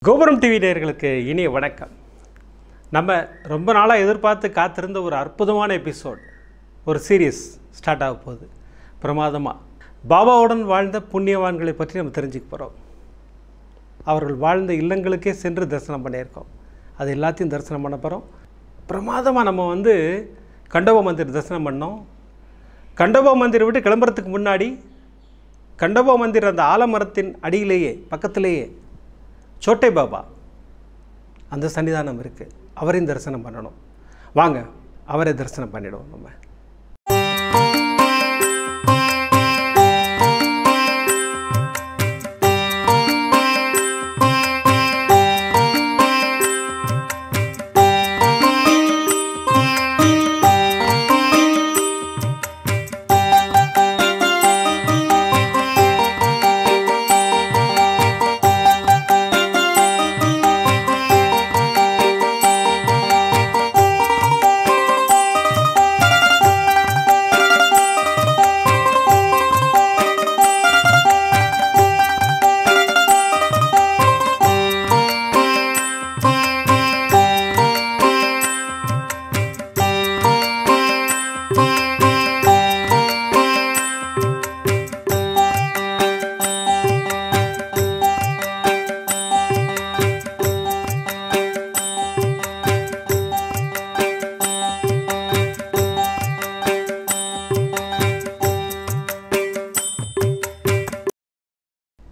கோபுரம் டிவி நேயர்களுக்கு இனிய வணக்கம். நம்ம ரொம்ப நாளாக எதிர்பார்த்து காத்திருந்த ஒரு அற்புதமான எபிசோட், ஒரு சீரியஸ் ஸ்டார்ட் ஆக போகுது. பிரமாதமாக பாபாவுடன் வாழ்ந்த புண்ணியவான்களை பற்றி நம்ம தெரிஞ்சுக்க போகிறோம். அவர்கள் வாழ்ந்த இல்லங்களுக்கே சென்று தரிசனம் பண்ணியிருக்கோம். அது எல்லாத்தையும் தரிசனம் பண்ண போகிறோம். பிரமாதமாக நம்ம கண்டோபா மந்திர் தரிசனம் பண்ணோம். கண்டோபா மந்திரை விட்டு கிளம்புறதுக்கு முன்னாடி கண்டோபா மந்திர் அந்த ஆலமரத்தின் அடியிலேயே பக்கத்திலேயே சோட்டை பாபா அந்த சன்னிதானம் இருக்குது. அவரையும் தரிசனம் பண்ணணும். வாங்க அவரை தரிசனம் பண்ணிடுவோம். நம்ம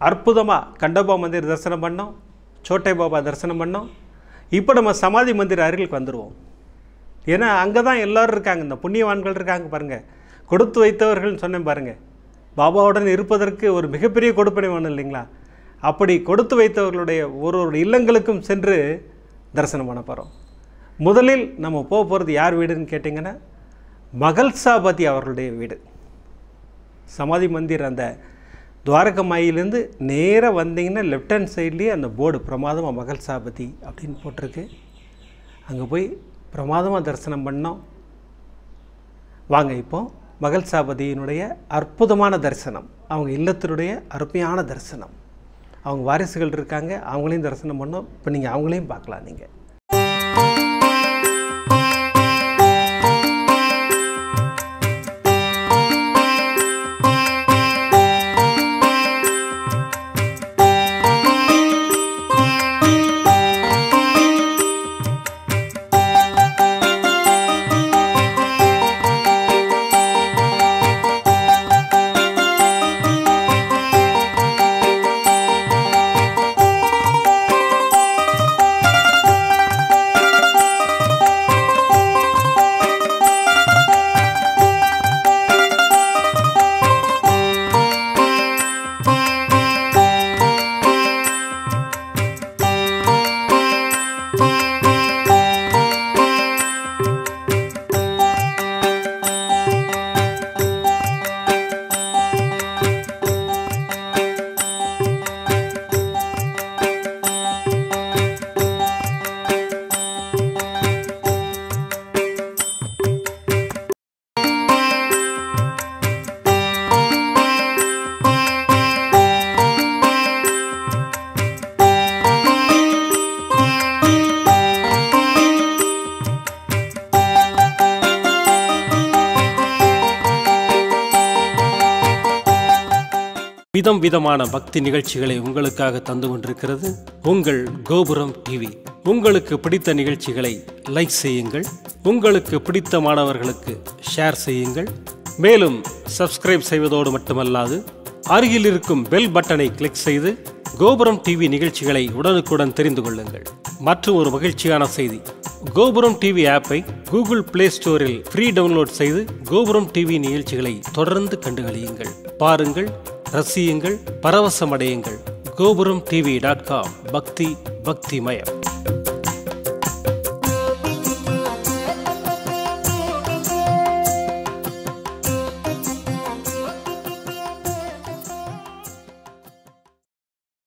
அற்புதமாக கண்டோபா மந்திர் தரிசனம் பண்ணோம், சோட்டை பாபா தரிசனம் பண்ணோம். இப்போ நம்ம சமாதி மந்திர் அருகிலுக்கு வந்துடுவோம். ஏன்னா அங்கே தான் எல்லோரும் இருக்காங்க, இந்த புண்ணியவான்கள் இருக்காங்க பாருங்கள். கொடுத்து வைத்தவர்கள்னு சொன்னேன் பாருங்கள். பாபாவுடன் இருப்பதற்கு ஒரு மிகப்பெரிய கொடுப்பனை வேணும் இல்லைங்களா? அப்படி கொடுத்து வைத்தவர்களுடைய ஒரு இல்லங்களுக்கும் சென்று தரிசனம் பண்ண போகிறோம். முதலில் நம்ம போகிறது யார் வீடுன்னு கேட்டிங்கன்னா, மகள்சாபதி அவர்களுடைய வீடு. சமாதி மந்திர் அந்த துவாரகமாயிலேருந்து நேராக வந்தீங்கன்னா லெஃப்ட் ஹேண்ட் சைட்லேயே அந்த போர்டு பிரமாதமாக மகள்சாபதி அப்படின்னு போட்டிருக்கு. அங்கே போய் பிரமாதமாக தரிசனம் பண்ணோம். வாங்க இப்போது மகள்சாபதியினுடைய அற்புதமான தரிசனம், அவங்க இல்லத்தினுடைய அருமையான தரிசனம். அவங்க வாரிசுகள் இருக்காங்க, அவங்களையும் தரிசனம் பண்ணோம். இப்போ நீங்கள் அவங்களையும் பார்க்கலாம். நீங்கள் விதம் விதமான பக்தி நிகழ்ச்சிகளை உங்களுக்காக தந்து கொண்டிருக்கிறது உங்கள் கோபுரம் டிவி. உங்களுக்கு பிடித்த நிகழ்ச்சிகளை லைக் செய்யுங்கள், உங்களுக்கு பிடித்த மாணவர்களுக்கு ஷேர் செய்யுங்கள். மேலும் சப்ஸ்கிரைப் செய்வதோடு மட்டுமல்லாது அருகில் இருக்கும் பெல் பட்டனை கிளிக் செய்து கோபுரம் டிவி நிகழ்ச்சிகளை உடனுக்குடன் தெரிந்து கொள்ளுங்கள். மற்றும் ஒரு மகிழ்ச்சியான செய்தி, கோபுரம் டிவி ஆப்பை கூகுள் பிளே ஸ்டோரில் ஃப்ரீ டவுன்லோட் செய்து கோபுரம் டிவி நிகழ்ச்சிகளை தொடர்ந்து கண்டுகளியுங்கள், பாருங்கள், ரசியுங்கள், பரவசமடையுங்கள். gopuramtv.com பக்தி பக்திமயம்.